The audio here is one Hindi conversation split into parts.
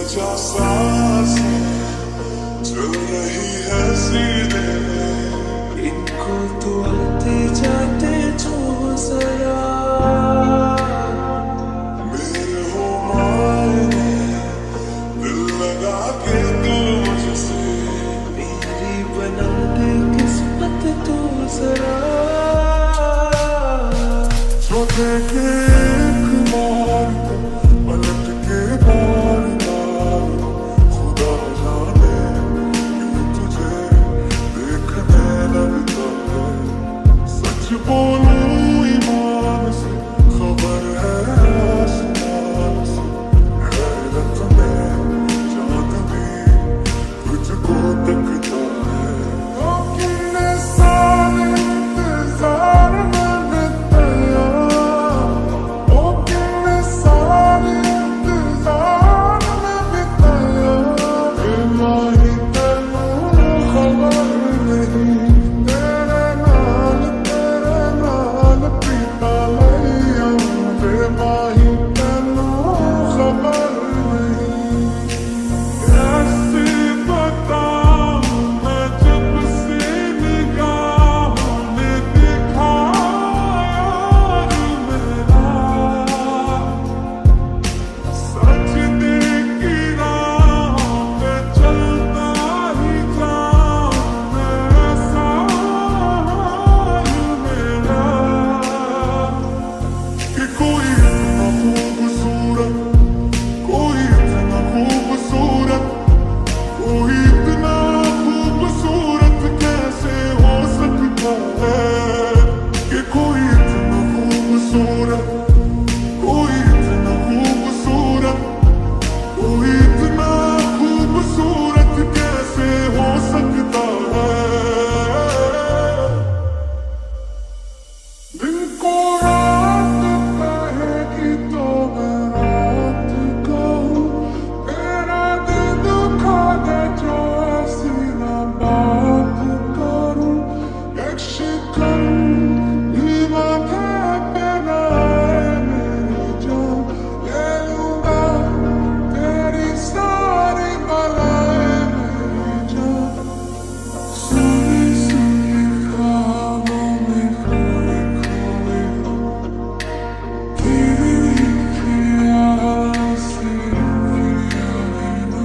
जा सांसें चल रही है सीने में, इनको तो आते जाते छू जरा, मेरे हो मायने दिल लगा के तू मुझसे, मेरी बना दे किस्मत तू जरा। जो देखे एक बार पलट के बार बार, खुदा जाने क्यों तुझे देखने लगता है। सच बोलूं ईमान से खबर है आसमान से, हैरत में चांद भी तुझको तकता है। ओ कितने सारे इंतजार में बिताया, ओ कितने सारे इंतजार में बिताया, बिना ही तेनू खबर नहीं, तेरे नाल पीता लिया, बिना ही तेनू खबर नहीं। कैसे बताऊं मैं जब से निगाहों ने देखा यार मेरा, सजदे की राहों पे चलता ही जाऊं मैं, ऐसा हाल मेरा कि कोई इतना खूबसूरत, कोई इतना खूबसूरत, कोई इतना खूबसूरत कैसे हो सकता है, कि कोई इतना खूबसूरत, कोई इतना खूबसूरत, कोई इतना खूबसूरत कैसे हो सकता है। दिन को रात कहेगी तो मैं रात कहूँ, तेरा दिल दुखा दे जो ऐसी ना बात करूँ। एक शिकन भी माथे पे ना आए मेरी जान, ले लूँगा तेरी सारी बलाएं मेरी जान। सुनी सुनी ख्वाबों में खोए खोए हो, तेरी ख्याल से फिर आना,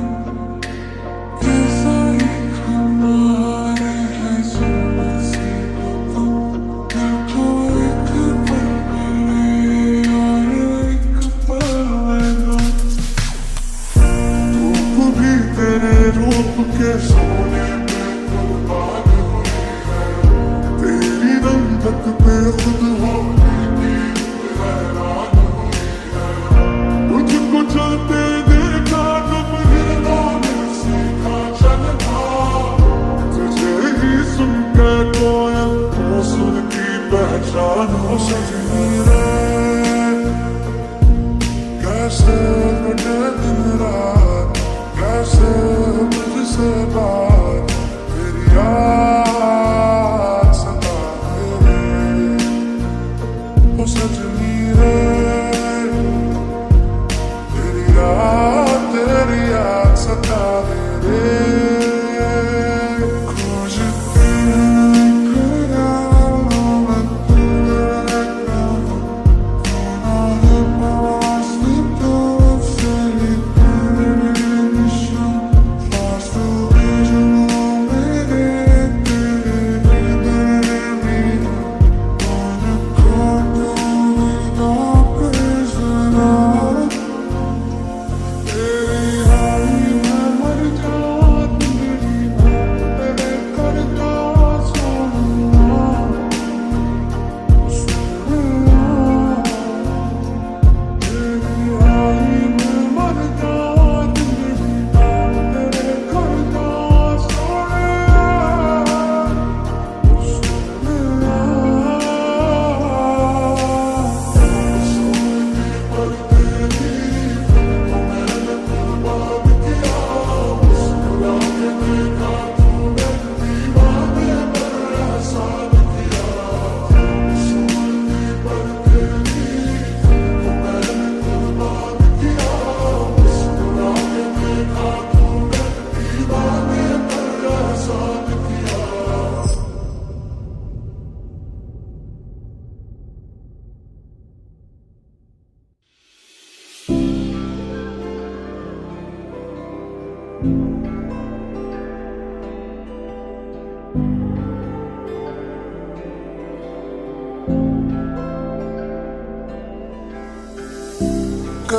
कैसा एक हमारे है सुबह से तो, दिल को एक पल मिले और एक पल लेना। धूप भी तेरे रूप के सोने में कुर्बान हुई है, तेरी रंगत पे खुद होने की हैरान हुई है। तुझको चलते देखा जब हिरणों ने सीखा चलना, तुझे ही सुन के कोयल वो सुर की पहचान हो। सजनी रे कैसे कटे दिन रात, कैसे तुझसे बात, तेरी याद सताए रे। ओ सजनी रे तेरी याद सताए रे। खोजती हूँ ख्यालों में तेरे नाम, तुम्हारे पास भी तो चली तेरे निशान, फासले जो मेरे तेरे दरमियान, मुझको तू ही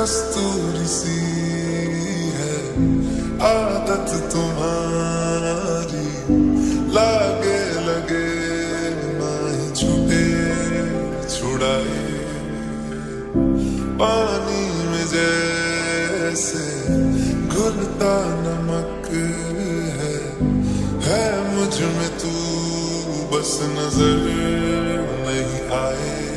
कस्तूरी सी है आदत तुम्हारी, लागे लगे ना ही छूटे छुड़ाए, पानी में जैसे घुलता नमक है मुझ में तू, बस नजर नहीं आए।